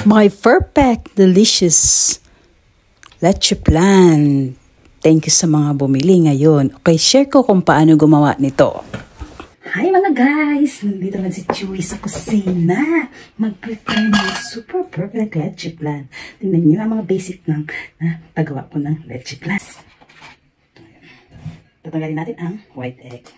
My perfect, delicious leche plan. Thank you sa mga bumili ngayon. Okay, share ko kung paano gumawa nito. Hi mga guys! Nandito naman si Chewy sa kusina. Mag-prepare ng super perfect leche plan. Tingnan nyo ang mga basic ng paggawa ko ng leche plan. Tatanggalin natin ang white egg.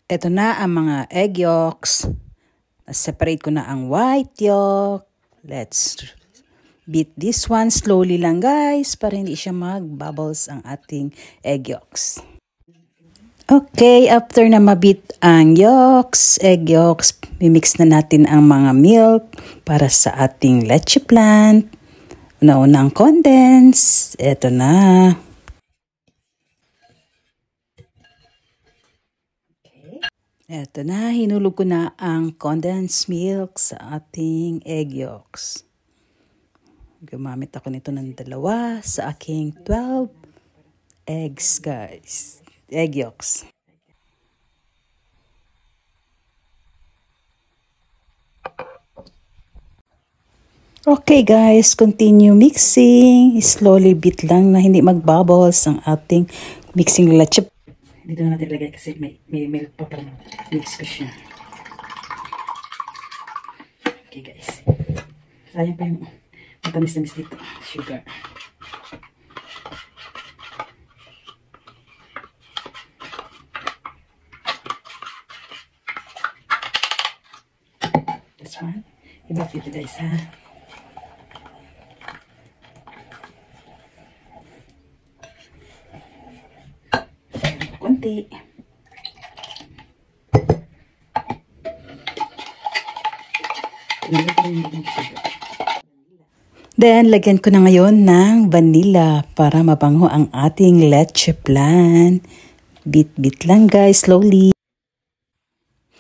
Ito na ang mga egg yolks. Separate ko na ang white yolk. Let's beat this one slowly lang guys para hindi siya mag-bubbles ang ating egg yolks. Okay, after na mabit ang egg yolks, mimix na natin ang mga milk para sa ating leche plan. Una-una ang condense. Ito na. Eto na, hinulog ko na ang condensed milk sa ating egg yolks. Gumamit ako nito ng 2 sa aking 12 eggs, guys. Egg yolks. Okay, guys. Continue mixing. Slowly beat lang na hindi mag-bubbles ang ating mixing leche. Dito na natin ilagay kasi may milk pa para mix ko siya. Okay guys. Sayang pa yung matamis-tamis dito. Sugar. This one. Iba dito guys ha. Konti. Then, lagyan ko na ngayon ng vanilla para mabango ang ating leche plan. Beat lang guys, slowly.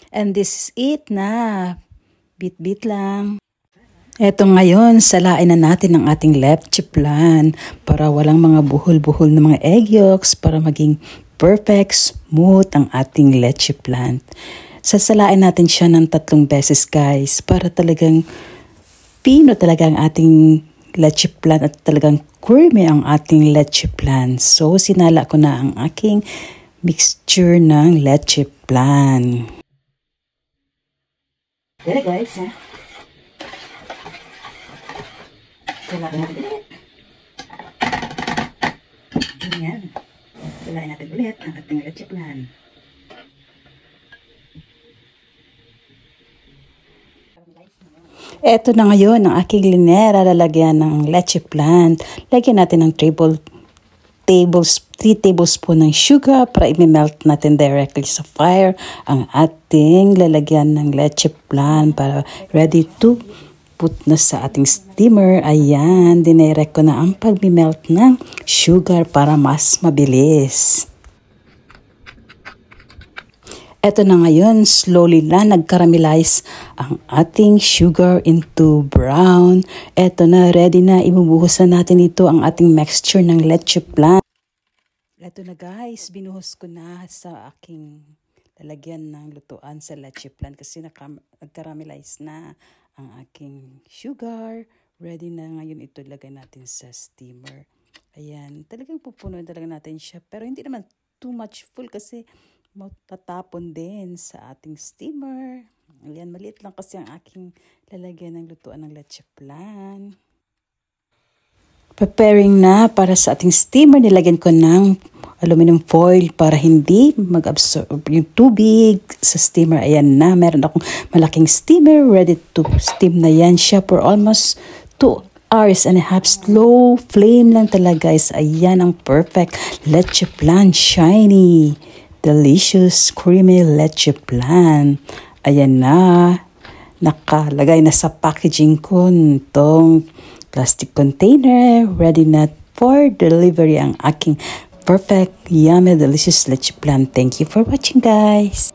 And this is it na. Beat lang. Eto ngayon, salain na natin ang ating leche plan para walang mga buhol-buhol na mga egg yolks para maging perfect, smooth ang ating leche plan. Sasalain natin siya ng 3 beses guys para talagang pino talaga ang ating leche plan at talagang creamy ang ating leche plan. So, sinala ko na ang aking mixture ng leche plan. There guys, ha? Salain natin ulit. Ganyan. Salain natin ulit ang ating leche plan. Ito na ngayon ang aking linera lalagyan ng leche plan. Lagyan natin ng 3 tablespoon ng sugar para i-melt natin directly sa fire ang ating lalagyan ng leche plan para ready to put na sa ating steamer. Ayan, dinirect ko na ang pag-melt ng sugar para mas mabilis. Ito na ngayon, slowly na nag-caramelize ang ating sugar into brown. Ito na, ready na. Ibubuhusan natin ito ang ating mixture ng leche plan. Ito na guys, binuhos ko na sa aking lalagyan ng lutuan sa leche plan kasi nag-caramelize na ang aking sugar. Ready na ngayon ito lagay natin sa steamer. Ayan, talagang pupunuin talaga natin siya. Pero hindi naman too much full kasi matatapon din sa ating steamer. Ayan, maliit lang kasi ang aking lalagyan ng lutuan ng leche plan. Preparing na para sa ating steamer. Nilagyan ko ng aluminum foil para hindi mag-absorb yung tubig sa steamer. Ayan na, meron akong malaking steamer. Ready to steam na yan siya for almost 2 hours and a half. Slow flame lang talaga guys. Ayan ang perfect leche plan. Shiny, delicious, creamy leche plan. Ayan na. Nakalagay na sa packaging ko itong plastic container. Ready na for delivery ang aking perfect, yummy, delicious leche plan. Thank you for watching guys.